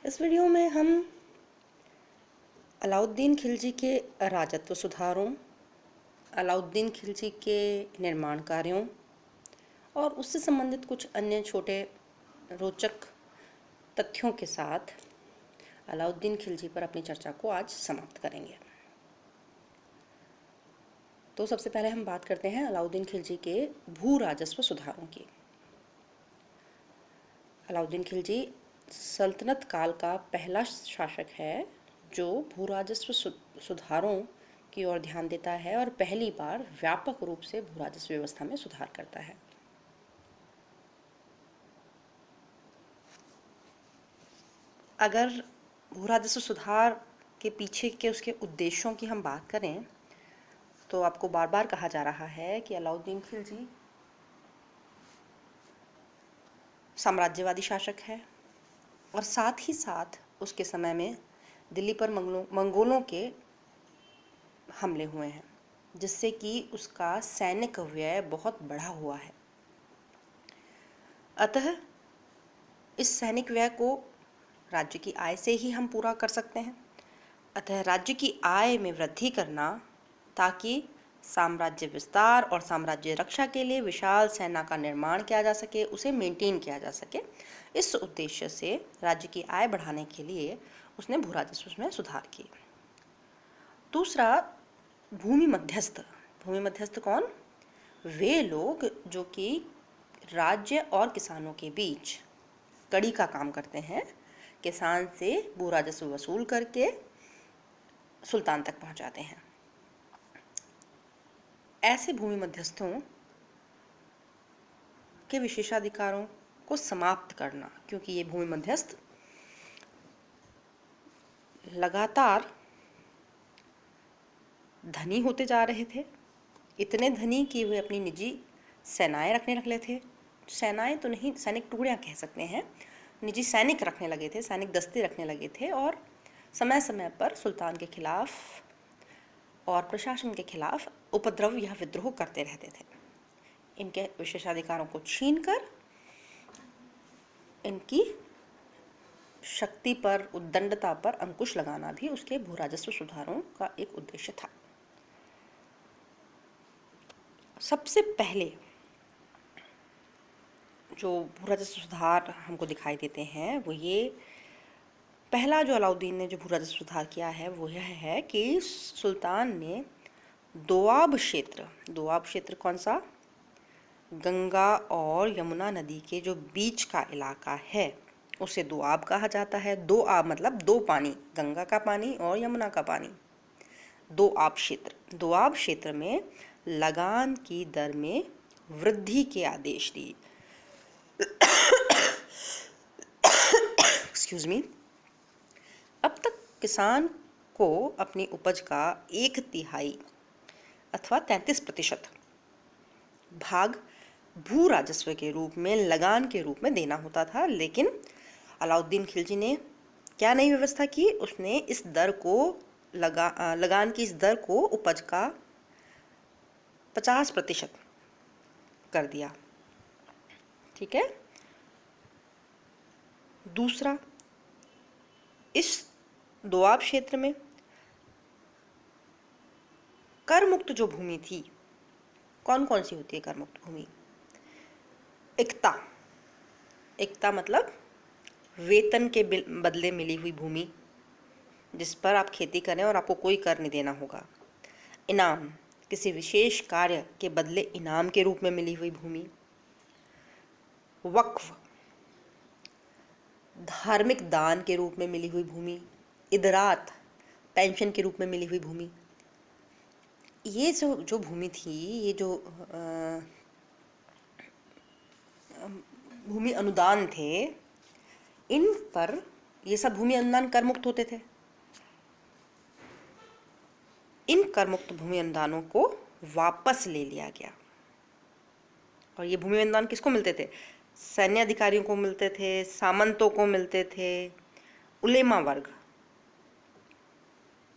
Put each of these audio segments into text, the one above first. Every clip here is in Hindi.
इस वीडियो में हम अलाउद्दीन खिलजी के राजत्व सुधारों, अलाउद्दीन खिलजी के निर्माण कार्यों और उससे संबंधित कुछ अन्य छोटे रोचक तथ्यों के साथ अलाउद्दीन खिलजी पर अपनी चर्चा को आज समाप्त करेंगे। तो सबसे पहले हम बात करते हैं अलाउद्दीन खिलजी के भू राजस्व सुधारों की। अलाउद्दीन खिलजी सल्तनत काल का पहला शासक है जो भू राजस्व सुधारों की ओर ध्यान देता है और पहली बार व्यापक रूप से भू राजस्व व्यवस्था में सुधार करता है। अगर भू राजस्व सुधार के पीछे के उसके उद्देश्यों की हम बात करें तो आपको बार बार कहा जा रहा है कि अलाउद्दीन खिलजी साम्राज्यवादी शासक है और साथ ही साथ उसके समय में दिल्ली पर मंगोलों के हमले हुए हैं, जिससे कि उसका सैनिक व्यय बहुत बढ़ा हुआ है। अतः इस सैनिक व्यय को राज्य की आय से ही हम पूरा कर सकते हैं। अतः राज्य की आय में वृद्धि करना ताकि साम्राज्य विस्तार और साम्राज्य रक्षा के लिए विशाल सेना का निर्माण किया जा सके, उसे मेंटेन किया जा सके, इस उद्देश्य से राज्य की आय बढ़ाने के लिए उसने भू राजस्व में सुधार किए। दूसरा, भूमि मध्यस्थ। भूमि मध्यस्थ कौन? वे लोग जो कि राज्य और किसानों के बीच कड़ी का काम करते हैं, किसान से भू राजस्व वसूल करके सुल्तान तक पहुंचाते हैं। ऐसे भूमि मध्यस्थों के विशेषाधिकारों को समाप्त करना, क्योंकि ये भूमि मध्यस्थ लगातार धनी होते जा रहे थे, इतने धनी कि वे अपनी निजी सेनाएं रखने लगे थे। सेनाएं तो नहीं, सैनिक टुकड़ियां कह सकते हैं। निजी सैनिक रखने लगे थे, सैनिक दस्ते रखने लगे थे और समय समय पर सुल्तान के खिलाफ और प्रशासन के खिलाफ उपद्रव या विद्रोह करते रहते थे। इनके विशेषाधिकारों को छीनकर इनकी शक्ति पर, उद्दंडता पर अंकुश लगाना भी उसके भू राजस्व सुधारों का एक उद्देश्य था। सबसे पहले जो भू राजस्व सुधार हमको दिखाई देते हैं वो ये, पहला जो अलाउद्दीन ने जो भू राजस्व सुधार किया है वो यह है कि सुल्तान ने दोआब क्षेत्र कौन सा? गंगा और यमुना नदी के जो बीच का इलाका है उसे दोआब कहा जाता है। दोआब मतलब दो पानी, गंगा का पानी और यमुना का पानी। दोआब क्षेत्र में लगान की दर में वृद्धि के आदेश दिए। Excuse me. अब तक किसान को अपनी उपज का 1/3 अथवा 33% भाग भू राजस्व के रूप में, लगान के रूप में देना होता था, लेकिन अलाउद्दीन खिलजी ने क्या नई व्यवस्था की? उसने इस दर को लगान की इस दर को उपज का 50% कर दिया। ठीक है। दूसरा, इस दोआब क्षेत्र में कर मुक्त जो भूमि थी, कौन कौन सी होती है कर मुक्त भूमि? इक्ता मतलब वेतन के बदले मिली हुई भूमि, जिस पर आप खेती करें और आपको कोई कर नहीं देना होगा। इनाम, किसी विशेष कार्य के बदले इनाम के रूप में मिली हुई भूमि। वक्फ, धार्मिक दान के रूप में मिली हुई भूमि। इदरात, पेंशन के रूप में मिली हुई भूमि। ये जो भूमि थी, ये जो भूमि अनुदान थे, इन पर ये सब भूमि अनुदान कर मुक्त होते थे। इन कर मुक्त भूमि अनुदानों को वापस ले लिया गया। और ये भूमि अनुदान किसको मिलते थे? सैन्य अधिकारियों को मिलते थे, सामंतों को मिलते थे, उलेमा वर्ग,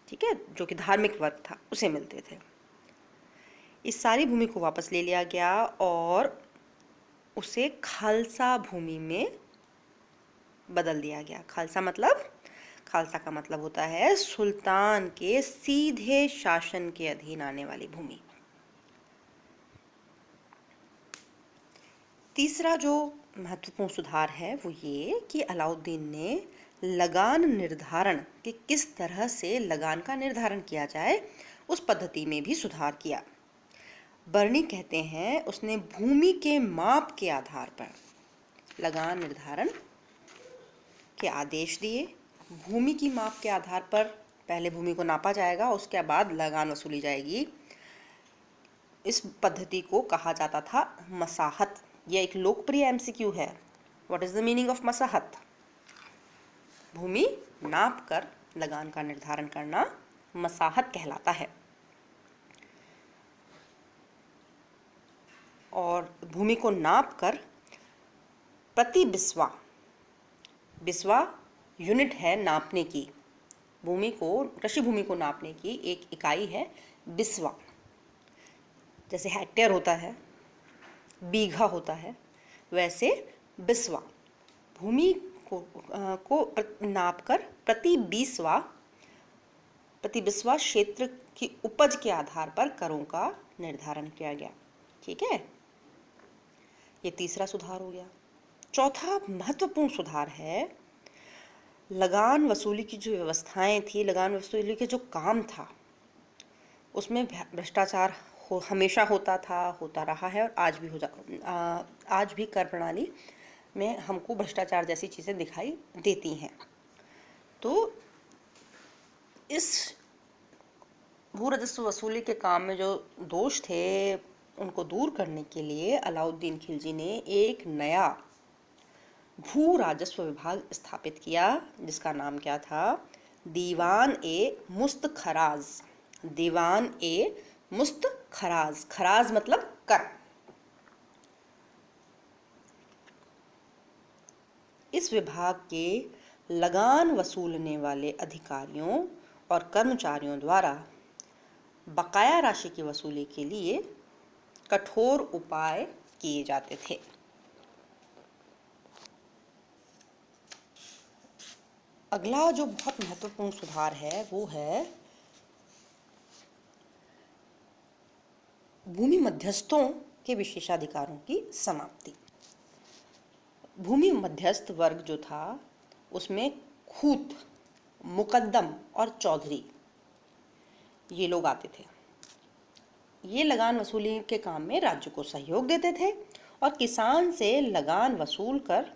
ठीक है, जो कि धार्मिक वर्ग था, उसे मिलते थे। इस सारी भूमि को वापस ले लिया गया और उसे खालसा भूमि में बदल दिया गया। खालसा का मतलब होता है सुल्तान के सीधे शासन के अधीन आने वाली भूमि। तीसरा जो महत्वपूर्ण सुधार है वो ये कि अलाउद्दीन ने लगान निर्धारण कि किस तरह से लगान का निर्धारण किया जाए उस पद्धति में भी सुधार किया। बर्नी कहते हैं उसने भूमि के माप के आधार पर लगान निर्धारण के आदेश दिए। भूमि की माप के आधार पर पहले भूमि को नापा जाएगा, उसके बाद लगान वसूली जाएगी। इस पद्धति को कहा जाता था मसाहत। यह एक लोकप्रिय एमसीक्यू है। What is the meaning of मसाहत? भूमि नाप कर लगान का निर्धारण करना मसाहत कहलाता है। और भूमि को नाप कर प्रति बिस्वा, बिस्वा यूनिट है नापने की, भूमि को, कृषि भूमि को नापने की एक इकाई है बिस्वा। जैसे हेक्टेयर होता है, बीघा होता है, वैसे बिस्वा भूमि को नाप कर प्रति बिस्वा क्षेत्र की उपज के आधार पर करों का निर्धारण किया गया। ठीक है, ये तीसरा सुधार हो गया। चौथा महत्वपूर्ण सुधार है लगान वसूली की जो व्यवस्थाएं थी, लगान वसूली के जो काम था, उसमें भ्रष्टाचार हमेशा होता था, होता रहा है और आज भी कर प्रणाली में हमको भ्रष्टाचार जैसी चीज़ें दिखाई देती हैं। तो इस भू राजस्व वसूली के काम में जो दोष थे उनको दूर करने के लिए अलाउद्दीन खिलजी ने एक नया भू राजस्व विभाग स्थापित किया, जिसका नाम क्या था? दीवान ए मुस्तखराज। दीवान ए मुस्तखराज। खराज मतलब कर। इस विभाग के लगान वसूलने वाले अधिकारियों और कर्मचारियों द्वारा बकाया राशि की वसूली के लिए कठोर उपाय किए जाते थे। अगला जो बहुत महत्वपूर्ण सुधार है वो है भूमि मध्यस्थों के विशेषाधिकारों की समाप्ति। भूमि मध्यस्थ वर्ग जो था उसमें खूत, मुकद्दम और चौधरी, ये लोग आते थे। ये लगान वसूली के काम में राज्य को सहयोग देते थे और किसान से लगान वसूल कर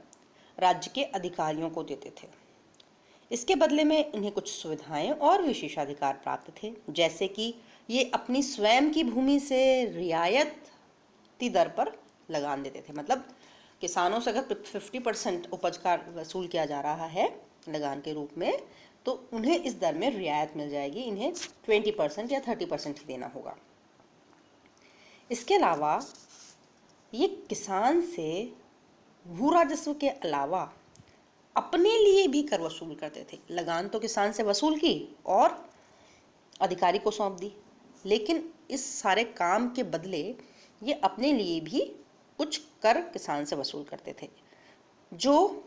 राज्य के अधिकारियों को देते थे। इसके बदले में इन्हें कुछ सुविधाएं और विशेषाधिकार प्राप्त थे, जैसे कि ये अपनी स्वयं की भूमि से रियायती दर पर लगान देते थे। मतलब किसानों से अगर 50% उपज का वसूल किया जा रहा है लगान के रूप में, तो उन्हें इस दर में रियायत मिल जाएगी, इन्हें 20% या 30% ही देना होगा। इसके अलावा ये किसान से भू राजस्व के अलावा अपने लिए भी कर वसूल करते थे। लगान तो किसान से वसूल की और अधिकारी को सौंप दी, लेकिन इस सारे काम के बदले ये अपने लिए भी कुछ कर किसान से वसूल करते थे, जो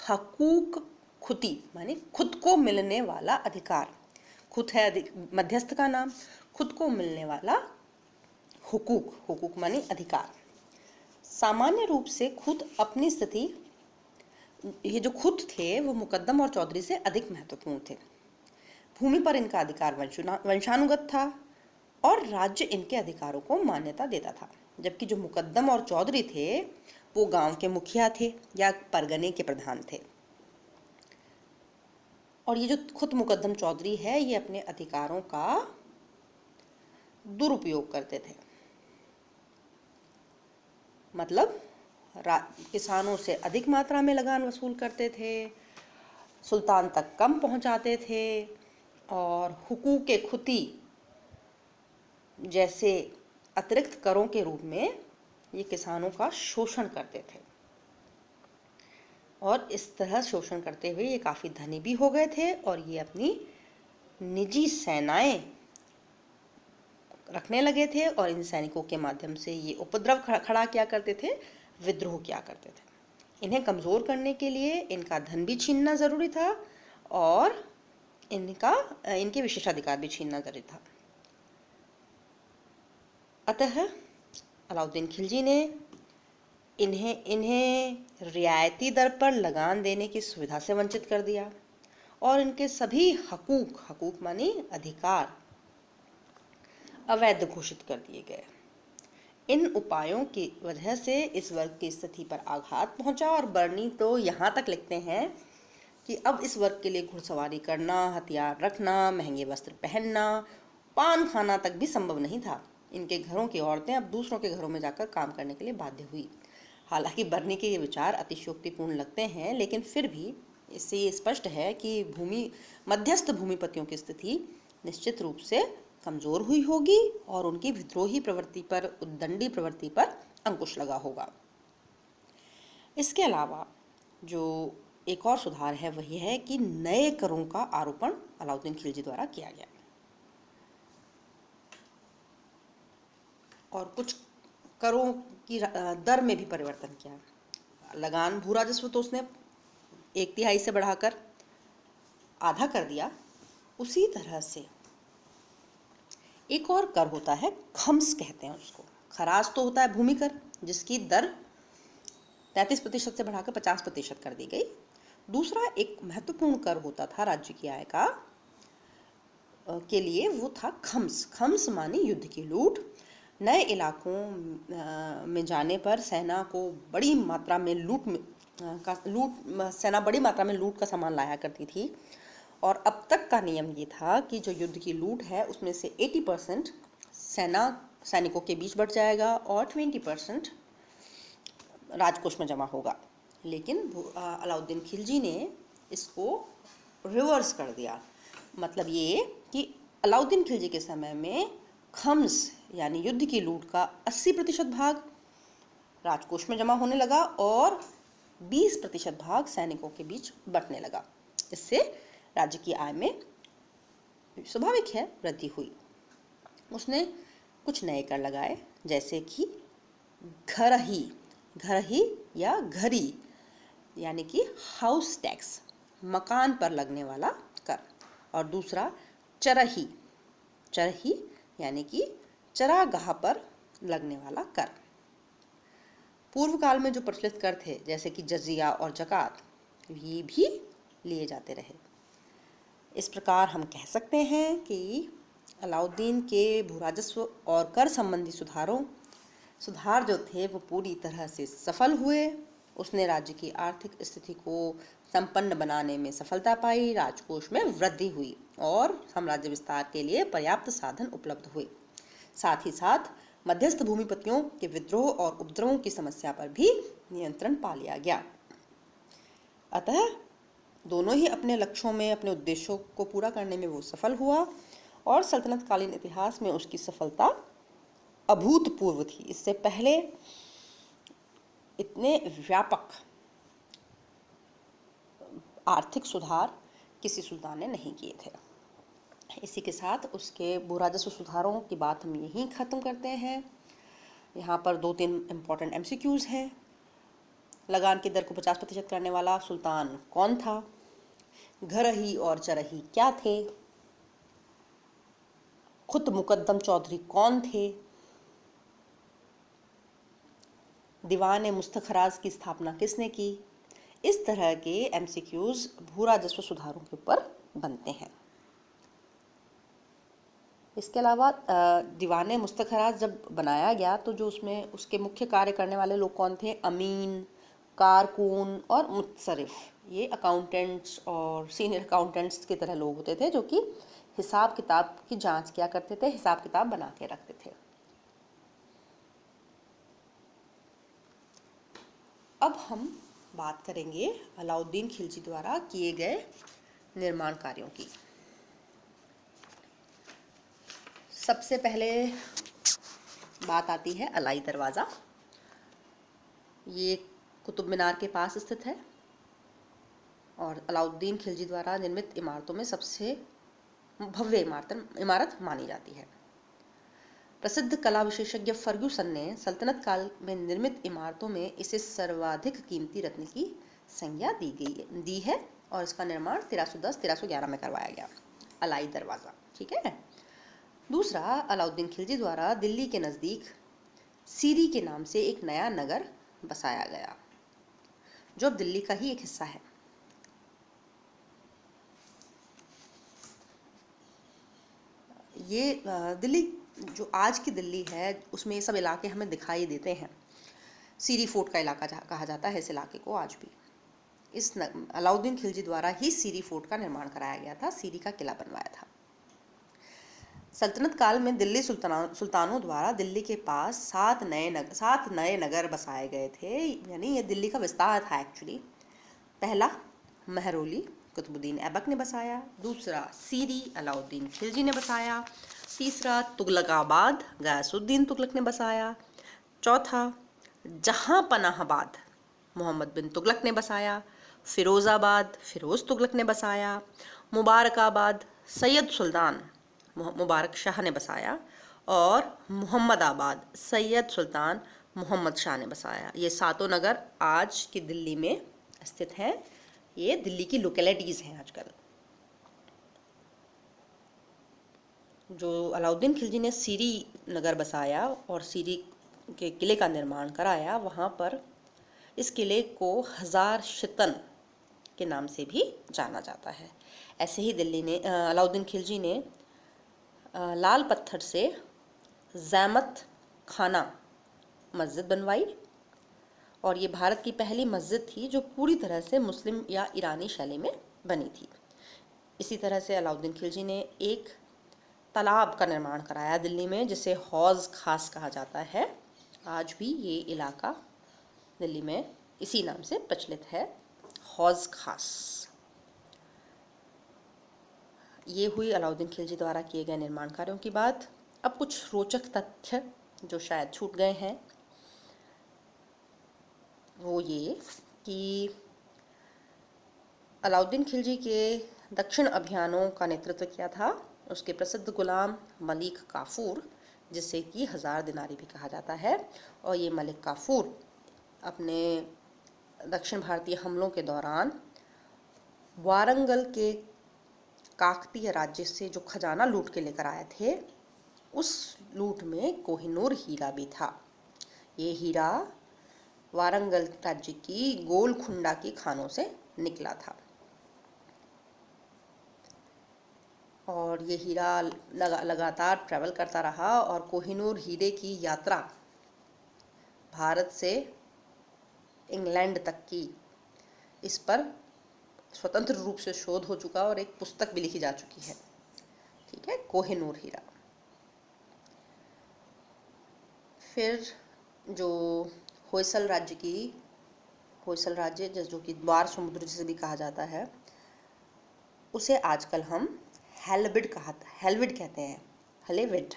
हकूक खुती माने खुद को मिलने वाला अधिकार। खुद है मध्यस्थ का नाम, खुद को मिलने वाला हुकूक, हुकूक माने अधिकार। सामान्य रूप से खुद अपनी स्थिति, ये जो खुद थे वो मुकद्दम और चौधरी से अधिक महत्वपूर्ण थे। भूमि पर इनका अधिकार वंशानुगत था और राज्य इनके अधिकारों को मान्यता देता था, जबकि जो मुकद्दम और चौधरी थे वो गांव के मुखिया थे या परगने के प्रधान थे। और ये जो खुद मुकद्दम चौधरी है ये अपने अधिकारों का दुरुपयोग करते थे। मतलब किसानों से अधिक मात्रा में लगान वसूल करते थे, सुल्तान तक कम पहुंचाते थे और हुकूक खुती जैसे अतिरिक्त करों के रूप में ये किसानों का शोषण करते थे। और इस तरह शोषण करते हुए ये काफ़ी धनी भी हो गए थे और ये अपनी निजी सेनाएं रखने लगे थे और इन सैनिकों के माध्यम से ये उपद्रव खड़ा किया करते थे, विद्रोह किया करते थे। इन्हें कमज़ोर करने के लिए इनका धन भी छीनना ज़रूरी था और इनके विशेषाधिकार भी छीनना ज़रूरी था। अतः अलाउद्दीन खिलजी ने इन्हें रियायती दर पर लगान देने की सुविधा से वंचित कर दिया और इनके सभी हकूक मानी अधिकार अवैध घोषित कर दिए गए। इन उपायों की वजह से इस वर्ग की स्थिति पर आघात पहुंचा और बर्नी तो यहाँ तक लिखते हैं कि अब इस वर्ग के लिए घुड़सवारी करना, हथियार रखना, महंगे वस्त्र पहनना, पान खाना तक भी संभव नहीं था। इनके घरों की औरतें अब दूसरों के घरों में जाकर काम करने के लिए बाध्य हुई। हालांकि बर्नी के ये विचार अतिशयोक्तिपूर्ण लगते हैं, लेकिन फिर भी इससे ये स्पष्ट है कि मध्यस्थ भूमिपतियों की स्थिति निश्चित रूप से कमजोर हुई होगी और उनकी विद्रोही प्रवृत्ति पर, उद्दंडी प्रवृत्ति पर अंकुश लगा होगा। इसके अलावा जो एक और सुधार है वह है कि नए करों का आरोपण अलाउद्दीन खिलजी द्वारा किया गया और कुछ करों की दर में भी परिवर्तन किया। लगान भू राजस्व तो उसने 1/3 से बढ़ाकर आधा कर दिया। उसी तरह से एक और कर होता है, खम्स कहते हैं उसको। खराज तो होता है भूमि कर, जिसकी दर 33% से बढ़ाकर 50% कर दी गई। दूसरा एक महत्वपूर्ण कर होता था राज्य की आय का के लिए, वो था खम्स। खम्स मानी युद्ध की लूट। नए इलाकों में जाने पर सेना को बड़ी मात्रा में सेना बड़ी मात्रा में लूट का सामान लाया करती थी और अब तक का नियम ये था कि जो युद्ध की लूट है उसमें से 80% सैनिकों के बीच बंट जाएगा और 20% राजकोष में जमा होगा। लेकिन अलाउद्दीन खिलजी ने इसको रिवर्स कर दिया। मतलब ये कि अलाउद्दीन खिलजी के समय में खम्स यानी युद्ध की लूट का 80% भाग राजकोष में जमा होने लगा और 20% भाग सैनिकों के बीच बंटने लगा। इससे राज्य की आय में स्वाभाविक है वृद्धि हुई। उसने कुछ नए कर लगाए, जैसे कि घरही या घरी यानी कि हाउस टैक्स, मकान पर लगने वाला कर। और दूसरा चरही यानी कि चरागाह पर लगने वाला कर। पूर्व काल में जो प्रचलित कर थे जैसे कि जजिया और जकात, ये भी लिए जाते रहे। इस प्रकार हम कह सकते हैं कि अलाउद्दीन के भूराजस्व और कर संबंधी सुधार जो थे वो पूरी तरह से सफल हुए। उसने राज्य की आर्थिक स्थिति को संपन्न बनाने में सफलता पाई, राजकोष में वृद्धि हुई और साम्राज्य विस्तार के लिए पर्याप्त साधन उपलब्ध हुए। साथ ही साथ मध्यस्थ भूमिपतियों के विद्रोह और उपद्रवों की समस्या पर भी नियंत्रण पा लिया गया। अतः दोनों ही अपने लक्ष्यों में, अपने उद्देश्यों को पूरा करने में वो सफल हुआ और सल्तनत कालीन इतिहास में उसकी सफलता अभूतपूर्व थी। इससे पहले इतने व्यापक आर्थिक सुधार किसी सुल्तान ने नहीं किए थे। इसी के साथ उसके भूराजस्व सुधारों की बात हम यहीं ख़त्म करते हैं। यहाँ पर 2-3 इम्पोर्टेंट MCQs हैं। लगान की दर को 50% करने वाला सुल्तान कौन था? घरही और चरही क्या थे? खुद मुकद्दम चौधरी कौन थे? दीवान मुस्तखराज की स्थापना किसने की? इस तरह के MCQs भूराजस्व सुधारों के ऊपर बनते हैं। इसके अलावा दीवान मुस्तखराज जब बनाया गया तो जो उसके मुख्य कार्य करने वाले लोग कौन थे? अमीन, कारकून और मुत्सरिफ। ये अकाउंटेंट्स और सीनियर अकाउंटेंट्स की तरह लोग होते थे जो कि हिसाब किताब की जांच किया करते थे, हिसाब किताब बना के रखते थे। अब हम बात करेंगे अलाउद्दीन खिलजी द्वारा किए गए निर्माण कार्यों की। सबसे पहले बात आती है अलाई दरवाज़ा। ये कुतुब मीनार के पास स्थित है और अलाउद्दीन खिलजी द्वारा निर्मित इमारतों में सबसे भव्य इमारत मानी जाती है। प्रसिद्ध कला विशेषज्ञ फर्ग्यूसन ने सल्तनत काल में निर्मित इमारतों में इसे सर्वाधिक कीमती रत्न की संज्ञा दी है और इसका निर्माण 1310-1311 में करवाया गया। अलाई दरवाज़ा, ठीक है। दूसरा, अलाउद्दीन खिलजी द्वारा दिल्ली के नज़दीक सीरी के नाम से एक नया नगर बसाया गया, जो अब दिल्ली का ही एक हिस्सा है। ये दिल्ली, जो आज की दिल्ली है, उसमें ये सब इलाके हमें दिखाई देते हैं। सीरी फोर्ट का इलाका कहा जाता है इस इलाके को आज भी। अलाउद्दीन खिलजी द्वारा ही सीरी फोर्ट का निर्माण कराया गया था, सीरी का किला बनवाया था। सल्तनत काल में दिल्ली सुल्तानों द्वारा दिल्ली के पास 7 नए नगर बसाए गए थे, यानी ये दिल्ली का विस्तार था एक्चुअली। पहला महरौली कुतुबुद्दीन ऐबक ने बसाया, दूसरा सीरी अलाउद्दीन खिलजी ने बसाया, तीसरा तुगलकाबाद गयासुद्दीन तुगलक ने बसाया, चौथा जहांपनाहबाद मोहम्मद बिन तुगलक ने बसाया, फिरोज़ाबाद फिरोज़ तुगलक ने बसाया, मुबारकाबाद सैयद सुल्तान मुबारक शाह ने बसाया और मुहम्मदाबाद सैयद सुल्तान मोहम्मद शाह ने बसाया। ये 7 नगर आज की दिल्ली में स्थित हैं। ये दिल्ली की लोकेलिटीज़ हैं आजकल। जो अलाउद्दीन खिलजी ने सीरी नगर बसाया और सीरी के किले का निर्माण कराया, वहाँ पर इस किले को हजार शितन के नाम से भी जाना जाता है। ऐसे ही अलाउद्दीन खिलजी ने लाल पत्थर से ज़ैमत खाना मस्जिद बनवाई और ये भारत की पहली मस्जिद थी जो पूरी तरह से मुस्लिम या ईरानी शैली में बनी थी। इसी तरह से अलाउद्दीन खिलजी ने एक तालाब का निर्माण कराया दिल्ली में, जिसे हौज़ खास कहा जाता है। आज भी ये इलाका दिल्ली में इसी नाम से प्रचलित है, हौज़ खास। ये हुई अलाउद्दीन खिलजी द्वारा किए गए निर्माण कार्यों की बात। अब कुछ रोचक तथ्य जो शायद छूट गए हैं, वो ये कि अलाउद्दीन खिलजी के दक्षिण अभियानों का नेतृत्व किया था उसके प्रसिद्ध गुलाम मलिक काफूर, जिसे कि 1000 दिनारी भी कहा जाता है। और ये मलिक काफूर अपने दक्षिण भारतीय हमलों के दौरान वारंगल के काकतीय राज्य से जो खजाना लूट के लेकर आए थे, उस लूट में कोहिनूर हीरा भी था। ये हीरा वारंगल राज्य की गोलकुंडा की खानों से निकला था और ये हीरा लगातार ट्रैवल करता रहा और कोहिनूर हीरे की यात्रा भारत से इंग्लैंड तक की, इस पर स्वतंत्र रूप से शोध हो चुका और एक पुस्तक भी लिखी जा चुकी है, ठीक है, कोहिनूर हीरा। फिर जो होयसल राज्य जो कि द्वार समुद्र जिसे भी कहा जाता है, उसे आजकल हम हेलविड कहते हैं, हलेविड।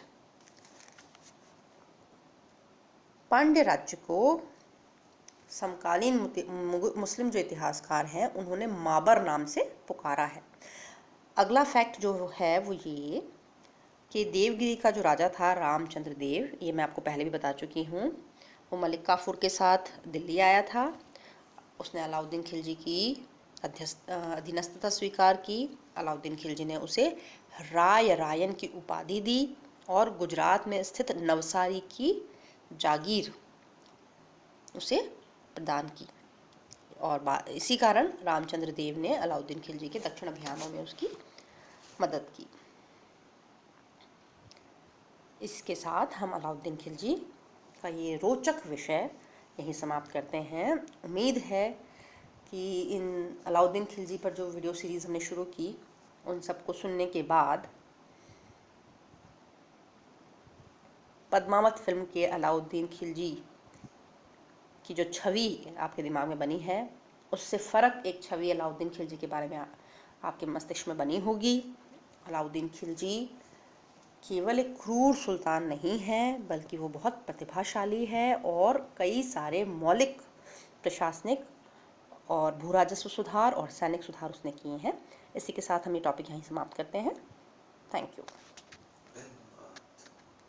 पांड्य राज्य को समकालीन मुस्लिम जो इतिहासकार हैं उन्होंने माबर नाम से पुकारा है। अगला फैक्ट जो है वो ये कि देवगिरी का जो राजा था रामचंद्र देव, ये मैं आपको पहले भी बता चुकी हूँ, वो मलिक काफूर के साथ दिल्ली आया था। उसने अलाउद्दीन खिलजी की अधीनस्थता स्वीकार की। अलाउद्दीन खिलजी ने उसे रायन की उपाधि दी और गुजरात में स्थित नवसारी की जागीर उसे प्रदान की और इसी कारण रामचंद्र देव ने अलाउद्दीन खिलजी के दक्षिण अभियानों में उसकी मदद की। इसके साथ हम अलाउद्दीन खिलजी का ये रोचक विषय यहीं समाप्त करते हैं। उम्मीद है कि इन अलाउद्दीन खिलजी पर जो वीडियो सीरीज़ हमने शुरू की, उन सबको सुनने के बाद पद्मावत फिल्म के अलाउद्दीन खिलजी की जो छवि आपके दिमाग में बनी है, उससे फ़र्क एक छवि अलाउद्दीन खिलजी के बारे में आपके मस्तिष्क में बनी होगी। अलाउद्दीन खिलजी केवल एक क्रूर सुल्तान नहीं है, बल्कि वो बहुत प्रतिभाशाली है और कई सारे मौलिक प्रशासनिक और भू राजस्व सुधार और सैनिक सुधार उसने किए हैं। इसी के साथ हम ये टॉपिक यहीं समाप्त करते हैं। Thank you.